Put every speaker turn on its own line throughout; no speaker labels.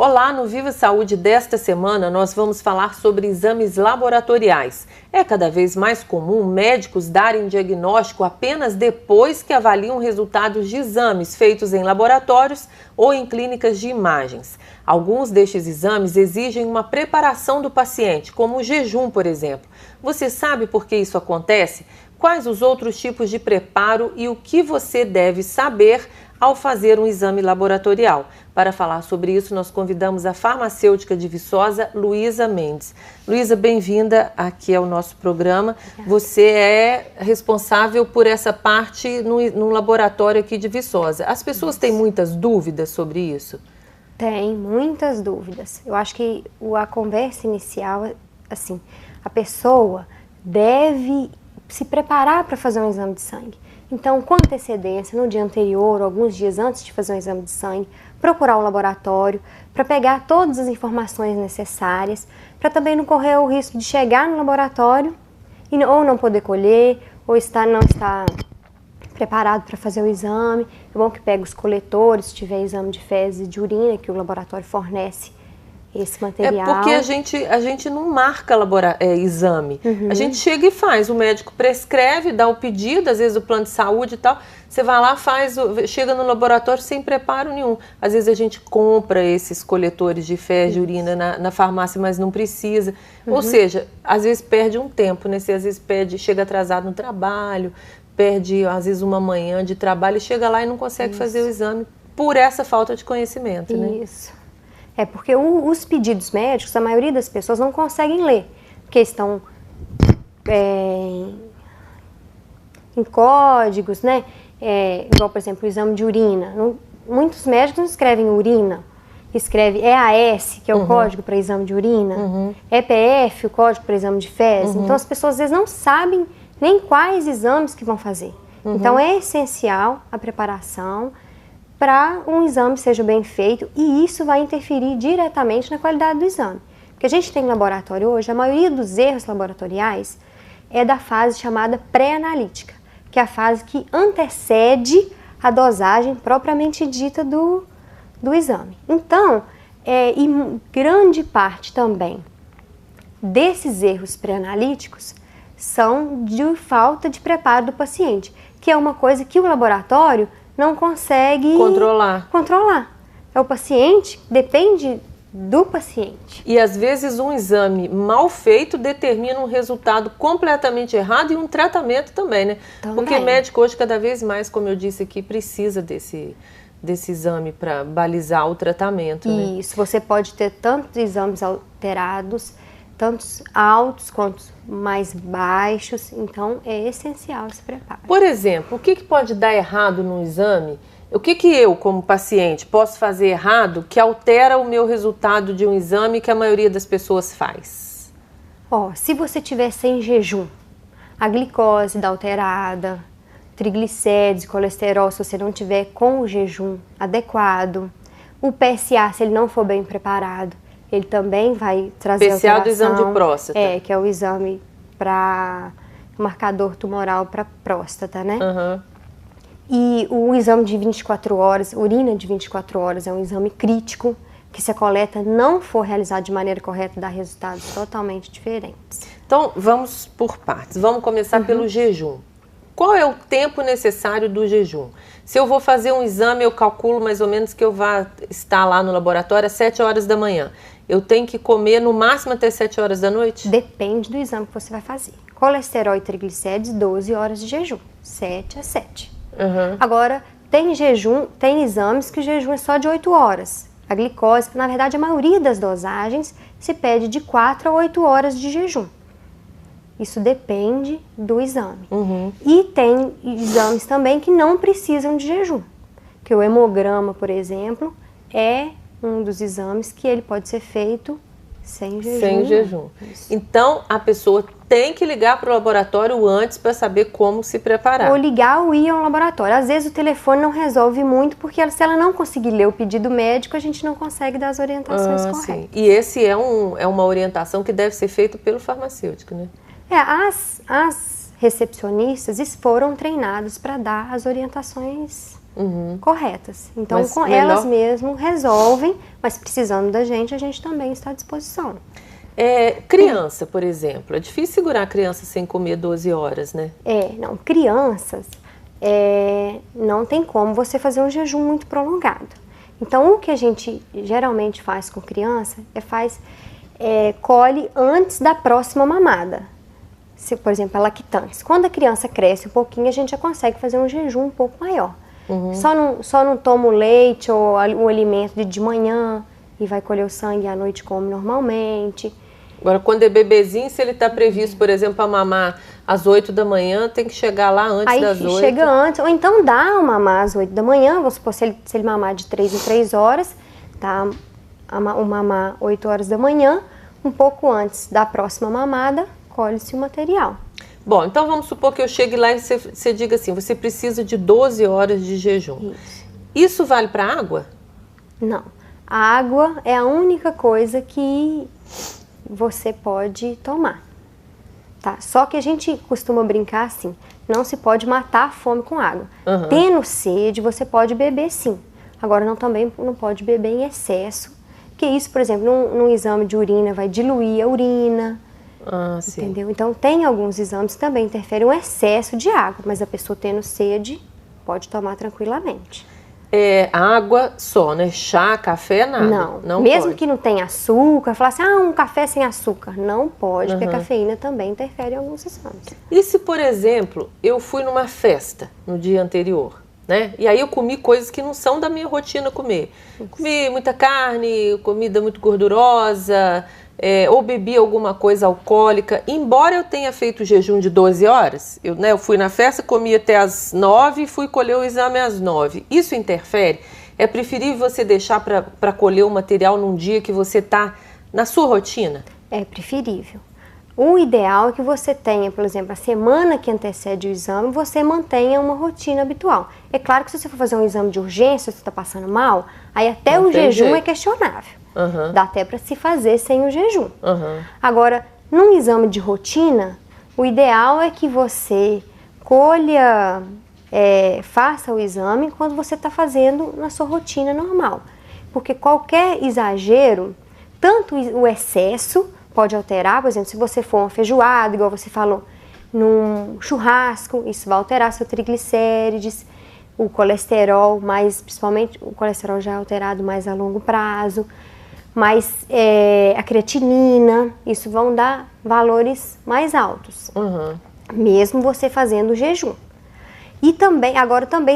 Olá, no Viva Saúde desta semana nós vamos falar sobre exames laboratoriais. É cada vez mais comum médicos darem diagnóstico apenas depois que avaliam resultados de exames feitos em laboratórios ou em clínicas de imagens. Alguns destes exames exigem uma preparação do paciente, como o jejum, por exemplo. Você sabe por que isso acontece? Quais os outros tipos de preparo e o que você deve saber ao fazer um exame laboratorial? Para falar sobre isso, nós convidamos a farmacêutica de Viçosa, Luísa Mendes. Luísa, bem-vinda aqui ao nosso programa. Você é responsável por essa parte no laboratório aqui de Viçosa. As pessoas têm muitas dúvidas sobre isso?
Tem muitas dúvidas. Eu acho que a conversa inicial, assim, a pessoa deve se preparar para fazer um exame de sangue. Então, com antecedência, no dia anterior, alguns dias antes de fazer um exame de sangue, procurar um laboratório para pegar todas as informações necessárias, para também não correr o risco de chegar no laboratório e ou não poder colher, ou não estar preparado para fazer o exame. É bom que pegue os coletores, se tiver exame de fezes e de urina, que o laboratório fornece esse material.
É porque a gente não marca exame. A gente chega e faz. O médico prescreve, dá o pedido, às vezes o plano de saúde e tal. Você vai lá, chega no laboratório sem preparo nenhum. Às vezes a gente compra esses coletores de fezes, de urina na farmácia, mas não precisa. Ou seja, às vezes perde um tempo, né? Você às vezes chega atrasado no trabalho, perde às vezes uma manhã de trabalho e chega lá e não consegue fazer o exame por essa falta de conhecimento, né?
Isso. É porque os pedidos médicos, a maioria das pessoas não conseguem ler, porque estão em códigos, né? Igual, por exemplo, o exame de urina. Muitos médicos não escrevem urina, escreve EAS, que é o código para exame de urina, EPF, o código para exame de fezes. Então, as pessoas às vezes não sabem nem quais exames que vão fazer. Então, é essencial a preparação para um exame seja bem feito, e isso vai interferir diretamente na qualidade do exame. Porque a gente tem no laboratório hoje, a maioria dos erros laboratoriais é da fase chamada pré-analítica, que é a fase que antecede a dosagem propriamente dita do exame. Então, e grande parte também desses erros pré-analíticos são de falta de preparo do paciente, que é uma coisa que o laboratório não consegue controlar. O paciente depende do paciente.
E às vezes um exame mal feito determina um resultado completamente errado e um tratamento também, né? Porque médico hoje cada vez mais, como eu disse aqui, precisa desse exame para balizar o tratamento.
Isso, né? Você pode ter tantos exames alterados, tantos altos quanto mais baixos, então é essencial esse preparo.
Por exemplo, o que pode dar errado no exame? O que eu, como paciente, posso fazer errado que altera o meu resultado de um exame que a maioria das pessoas faz?
Se você tiver sem jejum, a glicose dá alterada, triglicérides, colesterol, se você não tiver com o jejum adequado, o PSA, se ele não for bem preparado, ele também vai trazer alteração.
PSA do exame de próstata.
Que é o exame para o marcador tumoral para próstata, né? E o exame de 24 horas, urina de 24 horas, é um exame crítico, que se a coleta não for realizada de maneira correta, dá resultados totalmente diferentes.
Então, vamos por partes. Vamos começar pelo jejum. Qual é o tempo necessário do jejum? Se eu vou fazer um exame, eu calculo mais ou menos que eu vá estar lá no laboratório às 7 horas da manhã. Eu tenho que comer no máximo até 7 horas da noite?
Depende do exame que você vai fazer. Colesterol e triglicérides, 12 horas de jejum, 7 a 7. Agora, tem exames que o jejum é só de 8 horas. A glicose, na verdade, a maioria das dosagens se pede de 4 a 8 horas de jejum. Isso depende do exame. E tem exames também que não precisam de jejum. Que o hemograma, por exemplo, é um dos exames que ele pode ser feito sem jejum.
Sem jejum. Então, a pessoa tem que ligar para o laboratório antes para saber como se preparar.
Ou ligar ou ir ao laboratório. Às vezes o telefone não resolve muito, porque se ela não conseguir ler o pedido médico, a gente não consegue dar as orientações corretas.
Sim. E esse é uma orientação que deve ser feita pelo farmacêutico, né?
As recepcionistas foram treinadas para dar as orientações corretas. Então, elas mesmo resolvem, mas precisando da gente, a gente também está à disposição.
Criança, por exemplo, é difícil segurar a criança sem comer 12 horas, né?
Não, crianças, não tem como você fazer um jejum muito prolongado. Então, o que a gente geralmente faz com criança colhe antes da próxima mamada. Se, por exemplo, a lactância. Quando a criança cresce um pouquinho, a gente já consegue fazer um jejum um pouco maior. Só não toma o leite ou o alimento de manhã e vai colher o sangue e à noite come normalmente.
Agora, quando é bebezinho, se ele está previsto, por exemplo, para mamar às 8 da manhã, tem que chegar lá antes das 8.
Aí chega antes, ou então dá o mamar às 8 da manhã, vamos supor, se ele mamar de 3 em 3 horas, dá o mamar 8 horas da manhã, um pouco antes da próxima mamada, colhe-se o material.
Bom, então vamos supor que eu chegue lá e você diga assim, você precisa de 12 horas de jejum. Isso vale para água?
Não. A água é a única coisa que você pode tomar. Tá? Só que a gente costuma brincar assim, não se pode matar a fome com água. Tendo sede, você pode beber sim. Agora, também não pode beber em excesso, porque isso, por exemplo, num exame de urina vai diluir a urina. Entendeu? Então, tem alguns exames que também interferem um excesso de água, mas a pessoa tendo sede pode tomar tranquilamente.
Água só, né? Chá, café, nada?
Não mesmo
pode.
Que não tenha açúcar, falar assim, um café sem açúcar. Não pode, porque a cafeína também interfere em alguns exames.
E se, por exemplo, eu fui numa festa no dia anterior, né? E aí eu comi coisas que não são da minha rotina comer. Comi muita carne, comida muito gordurosa, ou bebi alguma coisa alcoólica. Embora eu tenha feito jejum de 12 horas, eu fui na festa, comi até às 9 e fui colher o exame às 9. Isso interfere? É preferível você deixar para colher o material num dia que você está na sua rotina? É
preferível. O ideal é que você tenha, por exemplo, a semana que antecede o exame, você mantenha uma rotina habitual. É claro que se você for fazer um exame de urgência, se você está passando mal, aí até o jejum é questionável. Dá até para se fazer sem o jejum. Agora, num exame de rotina, o ideal é que você faça o exame quando você está fazendo na sua rotina normal. Porque qualquer exagero, tanto o excesso pode alterar, por exemplo, se você for uma feijoada, igual você falou, num churrasco, isso vai alterar seu triglicérides, o colesterol, principalmente o colesterol já é alterado mais a longo prazo, mas a creatinina, isso vão dar valores mais altos, mesmo você fazendo o jejum. E também,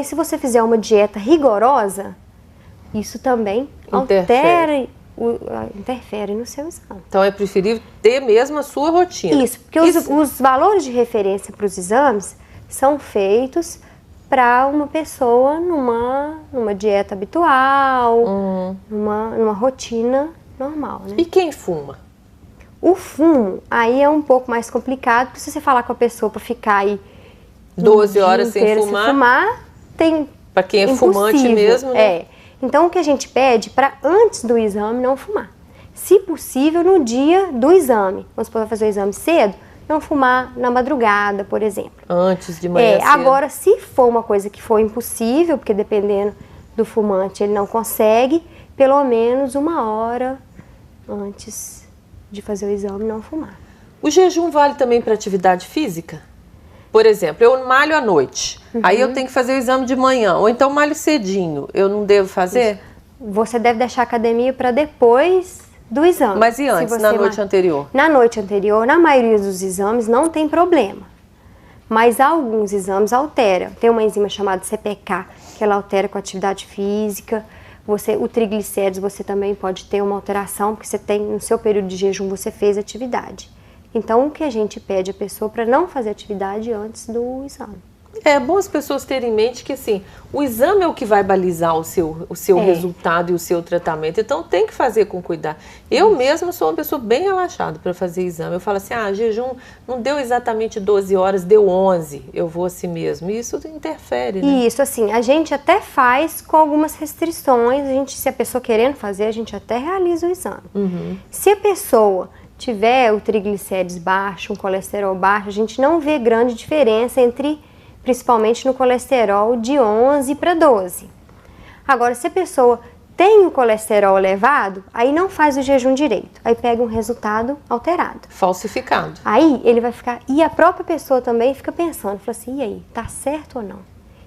se você fizer uma dieta rigorosa, isso também interfere no seu exame.
Então é preferível ter mesmo a sua rotina.
Isso, porque os valores de referência para os exames são feitos para uma pessoa numa dieta habitual, numa rotina normal, né?
E quem fuma?
O fumo, aí é um pouco mais complicado, porque se você falar com a pessoa para ficar aí
12 horas sem fumar,
tem
para quem é fumante mesmo, né?
Então, o que a gente pede para antes do exame não fumar. Se possível, no dia do exame. Vamos supor, fazer o exame cedo, não fumar na madrugada, por exemplo.
Antes de manhã cedo.
Agora, se for uma coisa que for impossível, porque dependendo do fumante ele não consegue, pelo menos 1 hora antes de fazer o exame não fumar.
O jejum vale também para atividade física? Por exemplo, eu malho à noite, aí eu tenho que fazer o exame de manhã, ou então malho cedinho, eu não devo fazer?
Você deve deixar a academia para depois do exame.
Mas e antes, na noite anterior?
Na noite anterior, na maioria dos exames, não tem problema. Mas alguns exames alteram. Tem uma enzima chamada CPK, que ela altera com a atividade física. O triglicérides, você também pode ter uma alteração, porque no seu período de jejum, você fez atividade. Então, o que a gente pede à pessoa para não fazer atividade antes do exame.
É bom as pessoas terem em mente que, assim, o exame é o que vai balizar o seu resultado e o seu tratamento. Então, tem que fazer com cuidado. Eu mesma sou uma pessoa bem relaxada para fazer exame. Eu falo assim, jejum não deu exatamente 12 horas, deu 11. Eu vou assim mesmo. E isso interfere, né?
Isso, assim, a gente até faz com algumas restrições. Se a pessoa querendo fazer, a gente até realiza o exame. Se a pessoa tiver o triglicérides baixo, um colesterol baixo, a gente não vê grande diferença entre principalmente no colesterol de 11 para 12. Agora, se a pessoa tem o colesterol elevado, aí não faz o jejum direito, aí pega um resultado alterado.
Falsificado.
Aí ele vai ficar, e a própria pessoa também fica pensando, fala assim, e aí, tá certo ou não?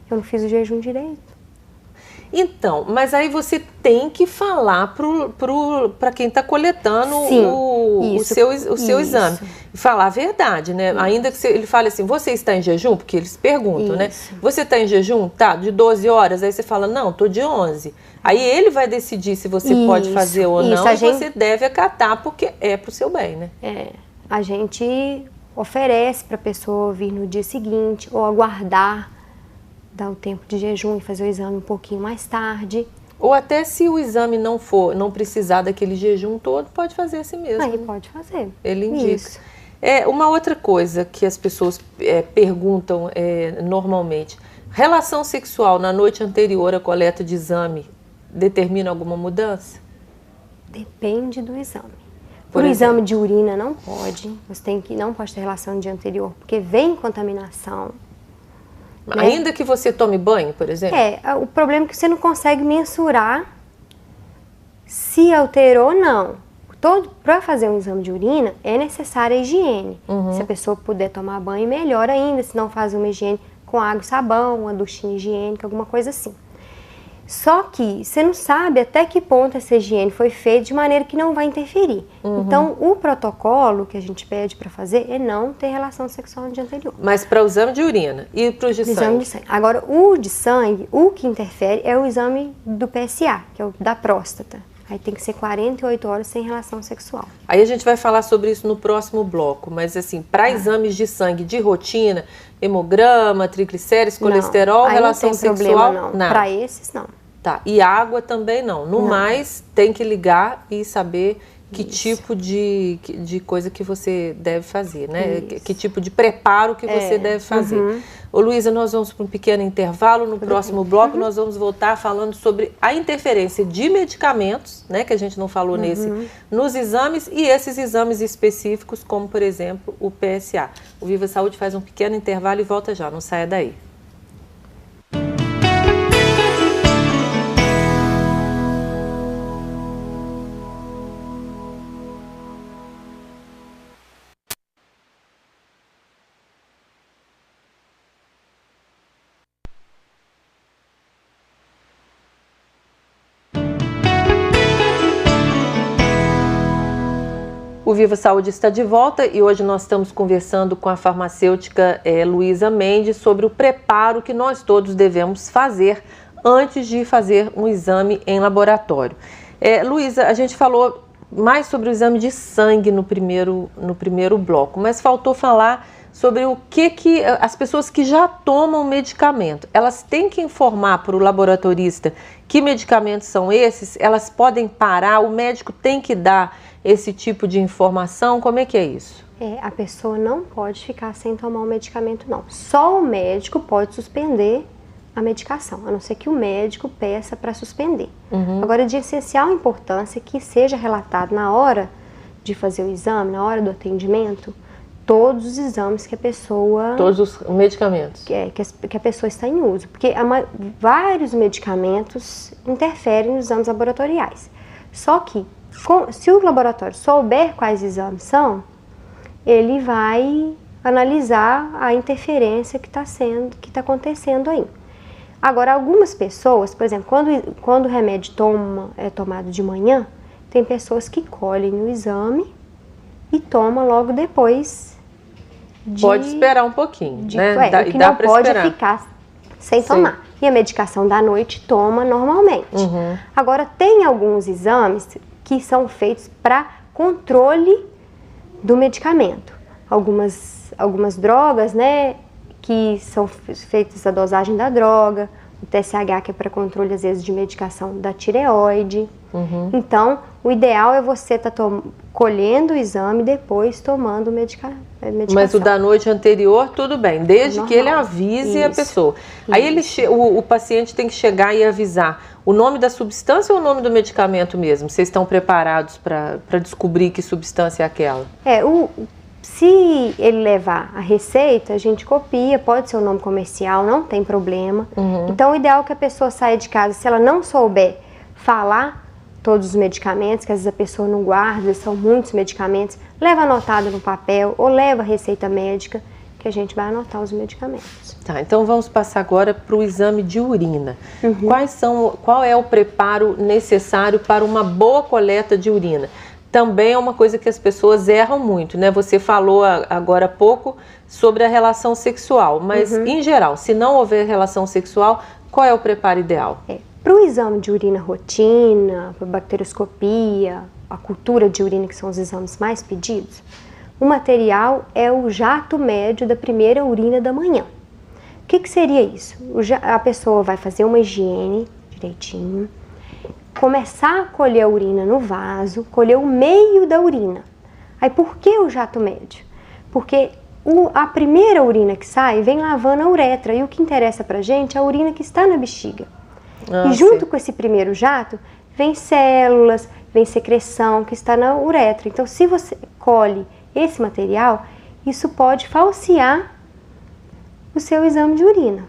Eu não fiz o jejum direito.
Então, mas aí você tem que falar para quem está coletando o seu exame. E falar a verdade, né? Isso. Ainda que ele fale assim, você está em jejum? Porque eles perguntam, né? Você está em jejum? Tá, de 12 horas. Aí você fala, não, tô de 11. Aí ele vai decidir se você pode fazer ou não. E você deve acatar, porque é pro seu bem, né?
A gente oferece para a pessoa vir no dia seguinte ou aguardar, dar o tempo de jejum e fazer o exame um pouquinho mais tarde.
Ou até se o exame não precisar daquele jejum todo, pode fazer assim mesmo.
Aí pode fazer.
Ele indica. Isso. Uma outra coisa que as pessoas perguntam normalmente, relação sexual na noite anterior à coleta de exame determina alguma mudança?
Depende do exame. Por exame de urina não pode, não pode ter relação no dia anterior, porque vem contaminação.
Ainda que você tome banho, por exemplo?
O problema é que você não consegue mensurar se alterou ou não. Para fazer um exame de urina é necessária a higiene. Se a pessoa puder tomar banho, melhor ainda. Se não, faz uma higiene com água e sabão, uma duchinha higiênica, alguma coisa assim. Só que você não sabe até que ponto essa higiene foi feita de maneira que não vai interferir. Então, o protocolo que a gente pede para fazer é não ter relação sexual no dia anterior.
Mas para o exame de urina e para o de sangue?
Exame de sangue. Agora, o de sangue, o que interfere é o exame do PSA, que é o da próstata. Aí tem que ser 48 horas sem relação sexual.
Aí a gente vai falar sobre isso no próximo bloco, mas assim, para exames de sangue de rotina, hemograma, triglicéridos, colesterol, relação sexual,
não. Para esses, não.
Tá, e água também não. No mais, tem que ligar e saber que tipo de coisa que você deve fazer, né? Que tipo de preparo que você deve fazer. Ô Luísa, nós vamos para um pequeno intervalo. No próximo bloco, nós vamos voltar falando sobre a interferência de medicamentos, né? Que a gente não falou nos exames e esses exames específicos, como, por exemplo, o PSA. O Viva Saúde faz um pequeno intervalo e volta já. Não saia daí. O Viva Saúde está de volta e hoje nós estamos conversando com a farmacêutica Luísa Mendes sobre o preparo que nós todos devemos fazer antes de fazer um exame em laboratório. Luísa, a gente falou mais sobre o exame de sangue no primeiro bloco, mas faltou falar sobre o que as pessoas que já tomam medicamento, elas têm que informar para o laboratorista que medicamentos são esses, elas podem parar, o médico tem que dar esse tipo de informação, como é que é isso?
A pessoa não pode ficar sem tomar o medicamento, não. Só o médico pode suspender a medicação, a não ser que o médico peça para suspender. Agora, de essencial importância que seja relatado na hora de fazer o exame, na hora do atendimento, todos os exames que a pessoa...
Todos os medicamentos.
Que a pessoa está em uso, porque vários medicamentos interferem nos exames laboratoriais. Só que, se o laboratório souber quais exames são, ele vai analisar a interferência que está acontecendo aí. Agora, algumas pessoas, por exemplo, quando o remédio é tomado de manhã, tem pessoas que colhem o exame e tomam logo depois.
Pode esperar um pouquinho, né?
O que não pode é ficar sem tomar. E a medicação da noite toma normalmente. Agora, tem alguns exames que são feitos para controle do medicamento. Algumas drogas, né, que são feitas a dosagem da droga, o TSH, que é para controle, às vezes, de medicação da tireoide. Então, o ideal é você estar colhendo o exame e depois tomando medicação.
Mas o da noite anterior, tudo bem, desde que ele avise a pessoa. Aí o paciente tem que chegar e avisar o nome da substância ou o nome do medicamento mesmo? Vocês estão preparados para descobrir que substância é aquela?
Se ele levar a receita, a gente copia, pode ser o nome comercial, não tem problema. Então, o ideal é que a pessoa saia de casa, se ela não souber falar todos os medicamentos, que às vezes a pessoa não guarda, são muitos medicamentos, leva anotado no papel ou leva a receita médica, que a gente vai anotar os medicamentos.
Tá, então vamos passar agora para o exame de urina. Qual é o preparo necessário para uma boa coleta de urina? Também é uma coisa que as pessoas erram muito, né? Você falou agora há pouco sobre a relação sexual, mas em geral, se não houver relação sexual, qual é o preparo ideal?
Para o exame de urina rotina, para bacterioscopia, a cultura de urina, que são os exames mais pedidos, o material é o jato médio da primeira urina da manhã. O que seria isso? A pessoa vai fazer uma higiene direitinho, começar a colher a urina no vaso, colher o meio da urina. Aí por que o jato médio? Porque a primeira urina que sai vem lavando a uretra e o que interessa pra gente é a urina que está na bexiga. E junto com esse primeiro jato vem células, vem secreção que está na uretra. Então se você colhe esse material, isso pode falsear o seu exame de urina.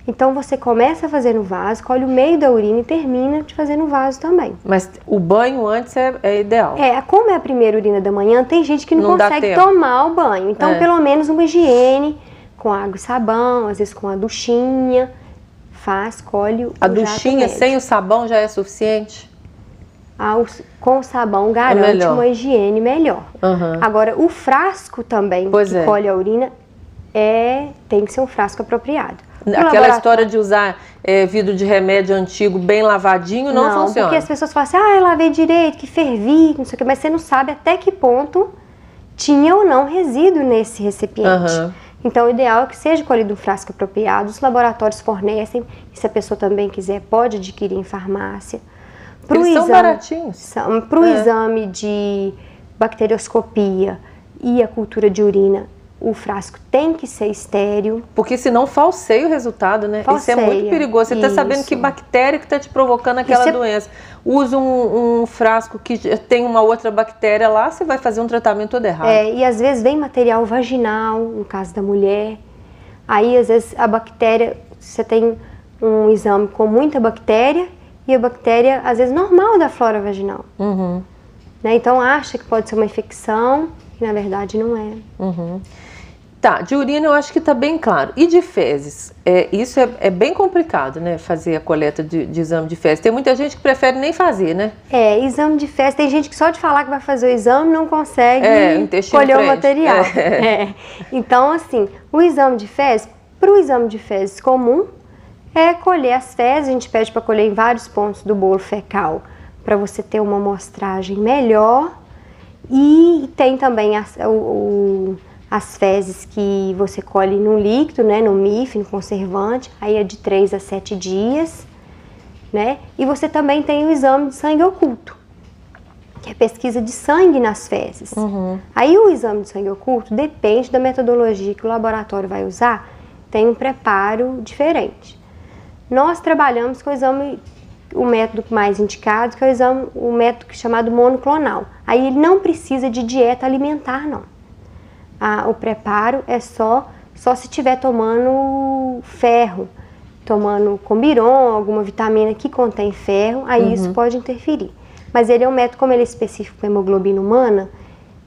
Então você começa a fazer no vaso, colhe o meio da urina e termina de fazer no vaso também.
Mas o banho antes é ideal?
Como é a primeira urina da manhã, tem gente que não consegue tomar o banho. Então pelo menos uma higiene com água e sabão, às vezes com a duchinha, colhe o
A duchinha sem o sabão já é suficiente?
Com o sabão garante uma higiene melhor. Agora o frasco também que colhe a urina tem que ser um frasco apropriado.
Aquela história de usar vidro de remédio antigo bem lavadinho não funciona.
Porque as pessoas falam assim, eu lavei direito, que fervi, não sei o que, mas você não sabe até que ponto tinha ou não resíduo nesse recipiente. Então o ideal é que seja colhido um frasco apropriado, os laboratórios fornecem, e se a pessoa também quiser pode adquirir em farmácia.
Eles são baratinhos.
Para o exame de bacterioscopia e a cultura de urina, o frasco tem que ser estéril.
Porque senão falseia o resultado, né? Isso é muito perigoso. Você está sabendo que bactéria que está te provocando aquela doença. Usa um frasco que tem uma outra bactéria lá, você vai fazer um tratamento todo errado.
E às vezes vem material vaginal, no caso da mulher. Aí às vezes a bactéria, você tem um exame com muita bactéria e a bactéria às vezes normal da flora vaginal. Né? Então acha que pode ser uma infecção e na verdade não é.
Tá, de urina eu acho que tá bem claro. E de fezes? Isso é bem complicado, né? Fazer a coleta de exame de fezes. Tem muita gente que prefere nem fazer, né?
Exame de fezes. Tem gente que só de falar que vai fazer o exame não consegue colher o material. Então, assim, o exame de fezes, para o exame de fezes comum, colher as fezes. A gente pede para colher em vários pontos do bolo fecal, para você ter uma amostragem melhor. E tem também as fezes que você colhe no líquido, né, no MIF, no conservante, aí é de 3 a 7 dias, né? E você também tem o exame de sangue oculto, que é pesquisa de sangue nas fezes. Aí o exame de sangue oculto depende da metodologia que o laboratório vai usar, tem um preparo diferente. Nós trabalhamos com o método mais indicado, que é o método chamado monoclonal. Aí ele não precisa de dieta alimentar, não. O preparo é só se estiver tomando ferro, tomando Combiron, alguma vitamina que contém ferro, aí isso pode interferir. Mas ele é um método, como ele é específico para hemoglobina humana,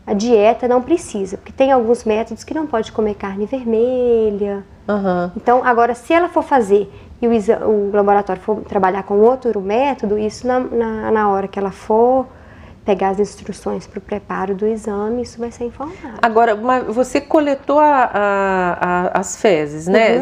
a dieta não precisa, porque tem alguns métodos que não pode comer carne vermelha. Então, agora, se ela for fazer e o laboratório for trabalhar com outro método, isso na hora que ela for pegar as instruções para o preparo do exame, isso vai ser informado. Agora,
mas você coletou as fezes, né?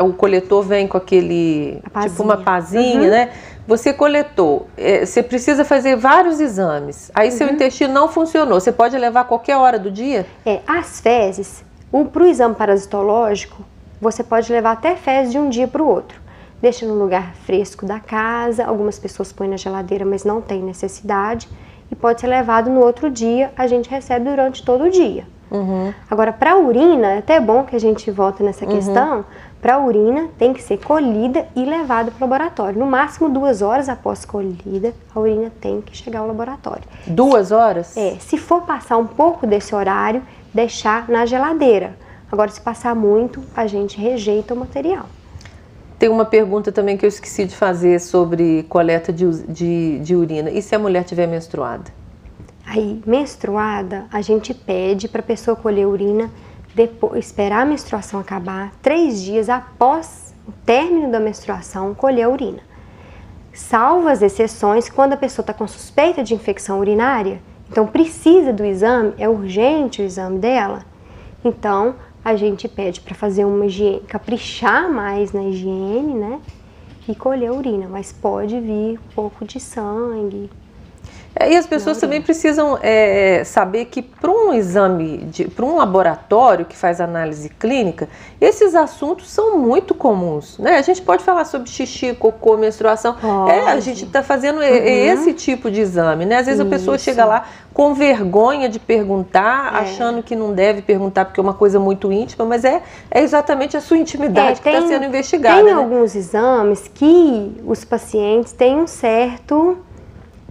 O coletor vem com aquele, tipo uma pazinha, né? Você coletou, você precisa fazer vários exames, aí seu intestino não funcionou, você pode levar qualquer hora do dia?
As fezes, para o exame parasitológico, você pode levar até fezes de um dia para o outro. Deixa no lugar fresco da casa, algumas pessoas põem na geladeira, mas não tem necessidade. E pode ser levado no outro dia, a gente recebe durante todo o dia. Agora, para a urina, é até bom que a gente volte nessa questão, para a urina tem que ser colhida e levada para o laboratório. No máximo 2 horas após colhida, a urina tem que chegar ao laboratório.
2 horas?
Se for passar um pouco desse horário, deixar na geladeira. Agora, se passar muito, a gente rejeita o material.
Tem uma pergunta também que eu esqueci de fazer sobre coleta de urina. E se a mulher estiver menstruada?
Aí, menstruada, a gente pede para a pessoa colher urina, depois, esperar a menstruação acabar, 3 dias após o término da menstruação, colher a urina. Salvo as exceções, quando a pessoa está com suspeita de infecção urinária, então precisa do exame, é urgente o exame dela, então a gente pede para fazer uma higiene, caprichar mais na higiene, né? E colher a urina, mas pode vir um pouco de sangue.
E as pessoas também precisam saber que para um exame, para um laboratório que faz análise clínica, esses assuntos são muito comuns, né? A gente pode falar sobre xixi, cocô, menstruação. A gente está fazendo esse tipo de exame, né? Às vezes a pessoa chega lá com vergonha de perguntar, achando que não deve perguntar porque é uma coisa muito íntima, mas é exatamente a sua intimidade que está sendo investigada.
Tem alguns exames que os pacientes têm um certo...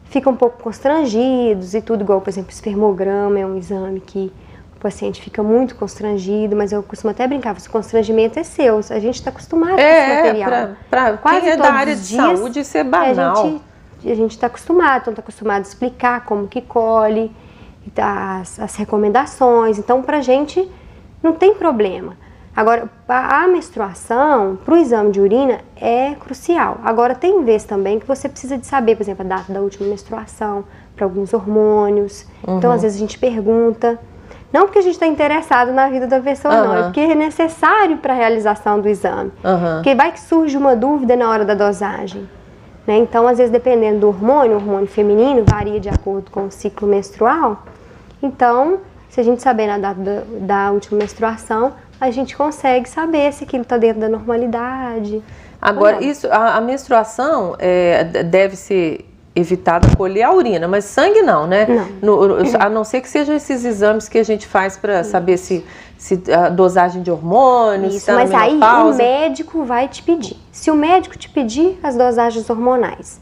ficam um pouco constrangidos e tudo, igual, por exemplo, o espermograma é um exame que o paciente fica muito constrangido, mas eu costumo até brincar, o constrangimento é seu, a gente está acostumado com esse material.
Para quem é da área de saúde, isso é banal.
A gente está acostumado, então está acostumado a explicar como que colhe, as recomendações, então pra gente não tem problema. Agora, a menstruação, para o exame de urina, é crucial. Agora, tem vezes também que você precisa de saber, por exemplo, a data da última menstruação, para alguns hormônios. Então, às vezes a gente pergunta, não porque a gente está interessado na vida da pessoa, não, é porque é necessário para a realização do exame. Porque vai que surge uma dúvida na hora da dosagem. Né? Então, às vezes, dependendo do hormônio, o hormônio feminino varia de acordo com o ciclo menstrual. Então, se a gente saber na data da última menstruação, a gente consegue saber se aquilo está dentro da normalidade.
Agora, a menstruação deve ser evitada colher a urina, mas sangue não, né? Não. A não ser que sejam esses exames que a gente faz para saber se a dosagem de hormônios,
isso, mas aí o médico vai te pedir. Se o médico te pedir as dosagens hormonais,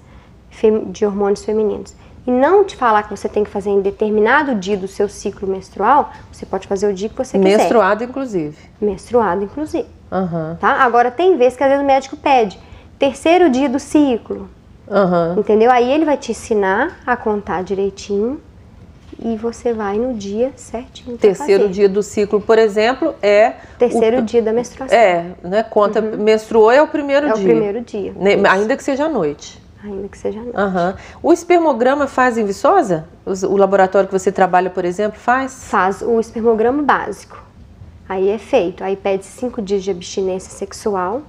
de hormônios femininos, e não te falar que você tem que fazer em determinado dia do seu ciclo menstrual, você pode fazer o dia que você quiser.
Menstruado, inclusive.
Menstruado, inclusive. Tá? Agora, tem vezes que às vezes o médico pede 3º dia do ciclo. Entendeu? Aí ele vai te ensinar a contar direitinho e você vai no dia certinho.
3º dia do ciclo, por exemplo, é...
3º dia da menstruação.
Né? Conta, menstruou é o primeiro dia.
É o primeiro dia.
Ainda que seja à noite.
Ainda que seja à noite.
O espermograma faz em Viçosa? O laboratório que você trabalha, por exemplo, faz?
Faz o espermograma básico. Aí é feito. Aí pede 5 dias de abstinência sexual,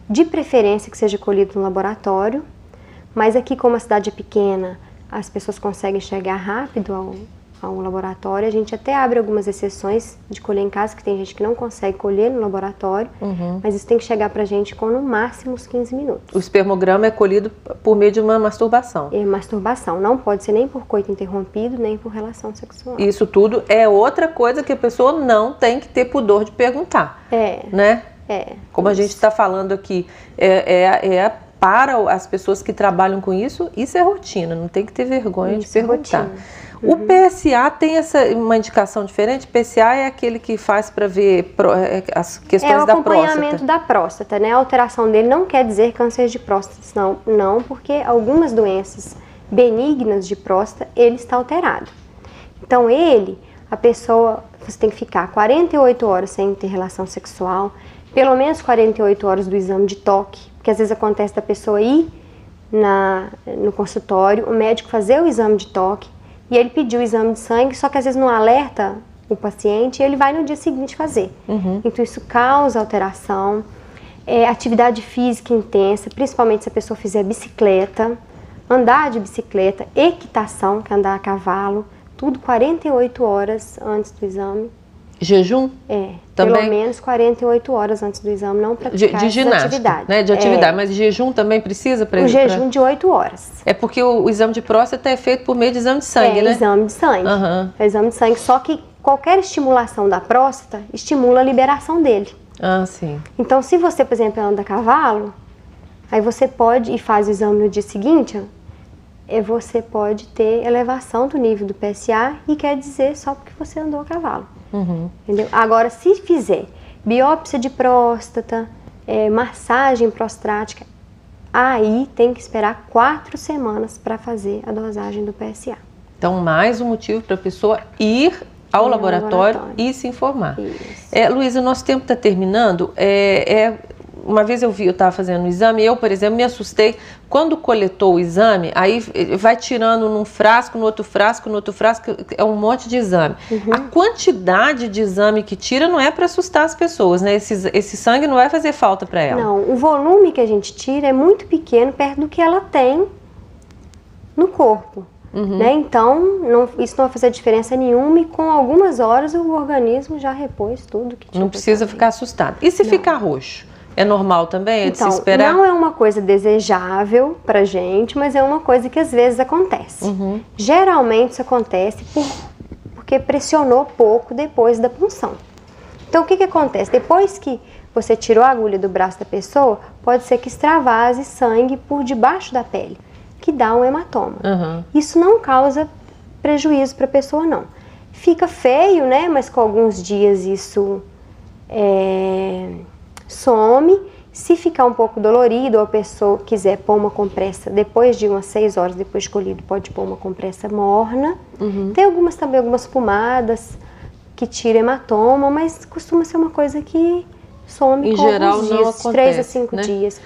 de preferência que seja colhido no laboratório. Mas aqui, como a cidade é pequena, as pessoas conseguem chegar rápido ao laboratório. A gente até abre algumas exceções de colher em casa, que tem gente que não consegue colher no laboratório, mas isso tem que chegar pra gente com no máximo uns 15 minutos.
O espermograma é colhido por meio de uma masturbação?
É masturbação, não pode ser nem por coito interrompido, nem por relação sexual.
Isso tudo é outra coisa que a pessoa não tem que ter pudor de perguntar, né? Como a gente está falando aqui, para as pessoas que trabalham com isso é rotina, não tem que ter vergonha de perguntar. O PSA tem uma indicação diferente? PSA é aquele que faz para ver as questões da próstata. É o
acompanhamento da próstata, né? A alteração dele não quer dizer câncer de próstata, não, porque algumas doenças benignas de próstata, ele está alterado. Então você tem que ficar 48 horas sem ter relação sexual, pelo menos 48 horas do exame de toque, porque às vezes acontece da pessoa ir no consultório, o médico fazer o exame de toque, e ele pediu o exame de sangue, só que às vezes não alerta o paciente e ele vai no dia seguinte fazer. Então isso causa alteração. Atividade física intensa, principalmente se a pessoa fizer bicicleta, andar de bicicleta, equitação, que é andar a cavalo, tudo 48 horas antes do exame.
Jejum?
Também? Pelo menos 48 horas antes do exame, não praticar
de ginástica,
atividade.
Né? De atividade, mas jejum também precisa para isso?
O jejum de 8 horas.
É porque o exame de próstata é feito por meio de exame de sangue, né?
Exame de sangue. É exame de sangue, só que qualquer estimulação da próstata estimula a liberação dele.
Sim.
Então, se você, por exemplo, anda a cavalo, aí você pode, e faz o exame no dia seguinte, você pode ter elevação do nível do PSA e quer dizer só porque você andou a cavalo. Entendeu? Agora, se fizer biópsia de próstata, massagem prostática, aí tem que esperar 4 semanas para fazer a dosagem do PSA.
Então, mais um motivo para a pessoa ir ao laboratório e se informar. Luísa, o nosso tempo está terminando. Uma vez eu estava fazendo um exame, eu, por exemplo, me assustei. Quando coletou o exame, aí vai tirando num frasco, no outro frasco, é um monte de exame. A quantidade de exame que tira não é para assustar as pessoas, né? Esse sangue não vai fazer falta para ela.
Não, o volume que a gente tira é muito pequeno, perto do que ela tem no corpo. Né? Então, isso não vai fazer diferença nenhuma e com algumas horas o organismo já repôs tudo que tinha.
Não precisa ficar assustado. E se ficar roxo? É normal também?
Então,
de se esperar?
Não é uma coisa desejável pra gente, mas é uma coisa que às vezes acontece. Geralmente isso acontece porque pressionou pouco depois da punção. Então, o que acontece? Depois que você tirou a agulha do braço da pessoa, pode ser que extravase sangue por debaixo da pele, que dá um hematoma. Isso não causa prejuízo para a pessoa, não. Fica feio, né? Mas com alguns dias isso some. Se ficar um pouco dolorido ou a pessoa quiser pôr uma compressa, depois de umas 6 horas depois de colhido, pode pôr uma compressa morna. Tem também algumas pomadas que tiram hematoma, mas costuma ser uma coisa que some
em
com
geral,
alguns
não
dias,
acontece,
3 a 5 dias.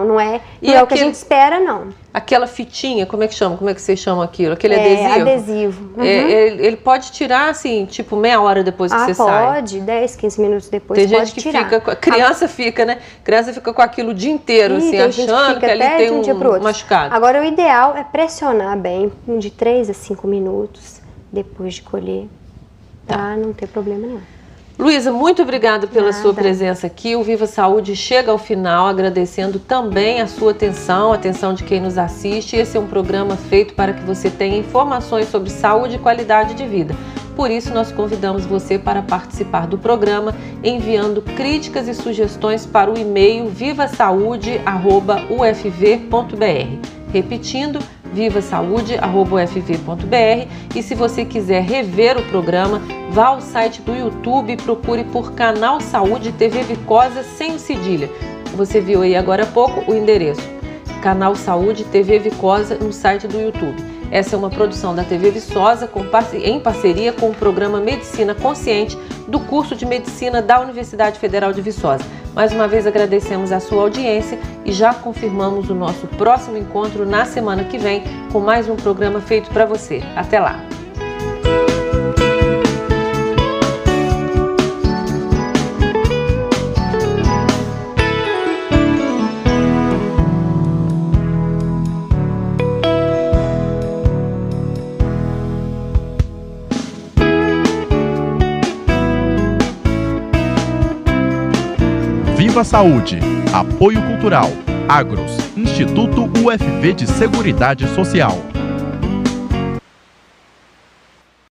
Não é o que a gente espera, não.
Aquela fitinha, como é que chama? Como é que vocês chamam aquilo? Aquele adesivo?
Adesivo.
Ele pode tirar, assim, tipo, meia hora depois que você sai?
Pode, 10, 15 minutos depois
tem
pode
gente que
tirar.
Fica, criança fica, né? Criança fica com aquilo o dia inteiro, assim, achando que ali tem um machucado.
Agora, o ideal é pressionar bem, de 3 a 5 minutos depois de colher, pra não ter problema nenhum.
Luísa, muito obrigada pela sua presença aqui. O Viva Saúde chega ao final, agradecendo também a sua atenção, a atenção de quem nos assiste. Esse é um programa feito para que você tenha informações sobre saúde e qualidade de vida. Por isso, nós convidamos você para participar do programa, enviando críticas e sugestões para o e-mail vivasaude@ufv.br. Repetindo, vivasaude@ufv.br. E se você quiser rever o programa, vá ao site do YouTube e procure por Canal Saúde TV Vicosa sem o cedilha. Você viu aí agora há pouco o endereço, Canal Saúde TV Vicosa, no site do YouTube. Essa é uma produção da TV Viçosa em parceria com o programa Medicina Consciente do curso de Medicina da Universidade Federal de Viçosa. Mais uma vez agradecemos a sua audiência e já confirmamos o nosso próximo encontro na semana que vem com mais um programa feito para você. Até lá!
Viva Saúde, Apoio Cultural, Agros, Instituto UFV de Seguridade Social.